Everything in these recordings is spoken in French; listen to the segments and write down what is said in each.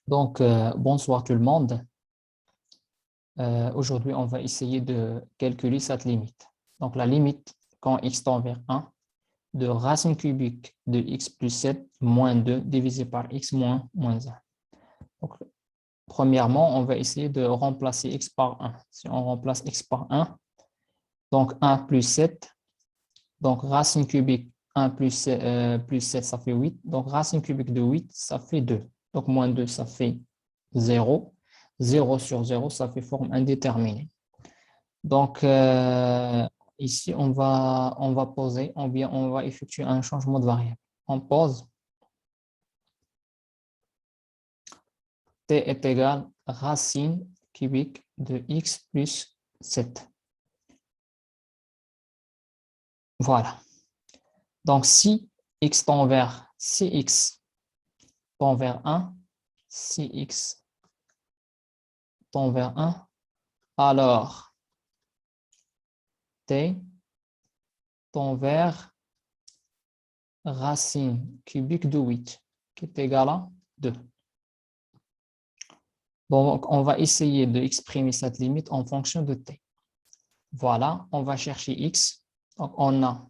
Donc, bonsoir tout le monde. Aujourd'hui, on va essayer de calculer cette limite. Donc, la limite quand x tend vers 1 de racine cubique de x plus 7 moins 2 divisé par x moins 1. Donc, premièrement, on va essayer de remplacer x par 1. Si on remplace x par 1, donc 1 plus 7, donc racine cubique 1 plus 7, ça fait 8. Donc, racine cubique de 8, ça fait 2. Donc, moins 2, ça fait 0. 0 sur 0, ça fait forme indéterminée. Donc, ici, on va poser, ou bien on va effectuer un changement de variable. On pose t est égal à racine cubique de x plus 7. Voilà. Donc, si x tend vers 1, si x tend vers 1, alors t tend vers racine cubique de 8, qui est égal à 2. Donc, on va essayer d'exprimer cette limite en fonction de t. Voilà, on va chercher x. Donc, on a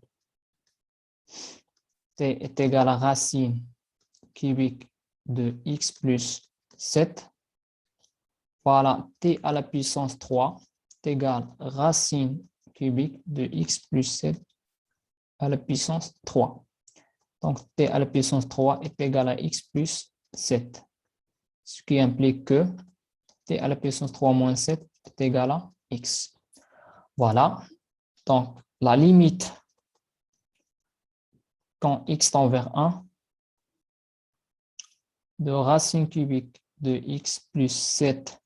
t est égal à racine cubique de x plus 7. Voilà, t à la puissance 3 est égal à racine cubique de x plus 7 à la puissance 3. Donc, t à la puissance 3 est égal à x plus 7. Ce qui implique que t à la puissance 3 moins 7 est égal à x. Voilà. Donc, la limite quand x tend vers 1 de racine cubique de x plus 7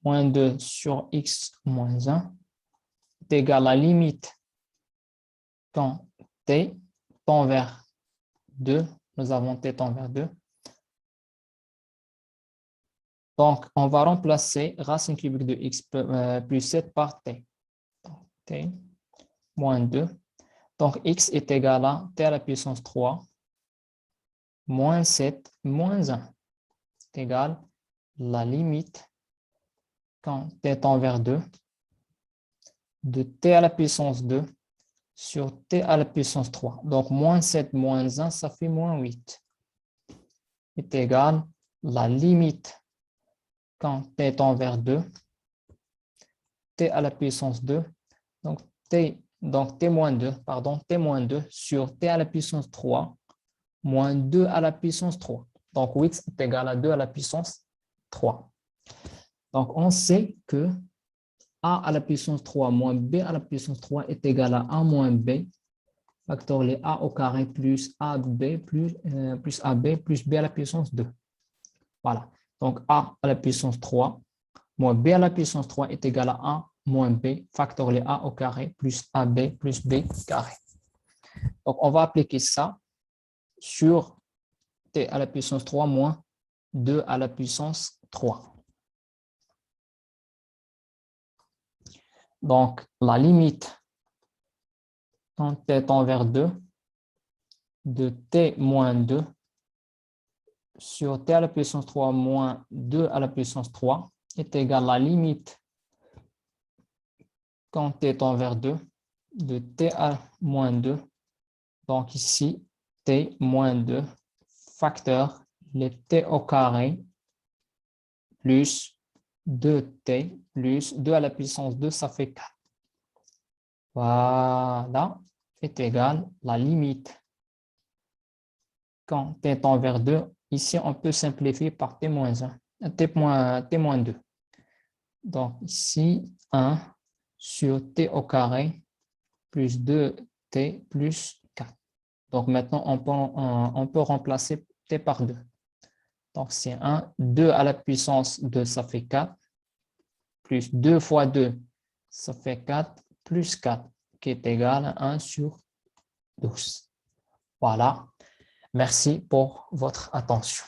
moins 2 sur x moins 1 est égal à la limite quand t tend vers 2. Nous avons t tend vers 2. Donc, on va remplacer racine cubique de x plus 7 par t. Donc, t moins 2. Donc, x est égal à t à la puissance 3 moins 7 moins 1 est égal à la limite quand t tend vers 2 de t à la puissance 2 sur t à la puissance 3. Donc, moins 7 moins 1, ça fait moins 8 est égal à la limite quand t tend vers 2, t à la puissance 2, donc t moins 2, pardon, t moins 2 sur t à la puissance 3 moins 2 à la puissance 3. Donc, 8 est égal à 2 à la puissance 3. Donc, on sait que a à la puissance 3 moins b à la puissance 3 est égal à a moins b, factoriel a au carré plus ab plus ab plus b à la puissance 2. Voilà. Donc, a à la puissance 3 moins b à la puissance 3 est égal à a moins b, factoriel a au carré plus ab plus b carré. Donc, on va appliquer ça sur t à la puissance 3 moins 2 à la puissance 3. Donc, la limite quand t tend vers 2 de t moins 2 sur t à la puissance 3 moins 2 à la puissance 3 est égal à la limite quand t tend vers 2 de t à moins 2. Donc ici, t moins 2 facteur le t au carré plus 2t plus 2 à la puissance 2, ça fait 4. Voilà, est égal à la limite quand t tend vers 2. Ici, on peut simplifier par t moins 1, t moins 2. Donc ici, 1 sur t au carré plus 2t plus 4. Donc maintenant, on peut remplacer t par 2. Donc c'est 1, 2 à la puissance 2, ça fait 4, plus 2 fois 2, ça fait 4, plus 4, qui est égal à 1 sur 12. Voilà. Merci pour votre attention.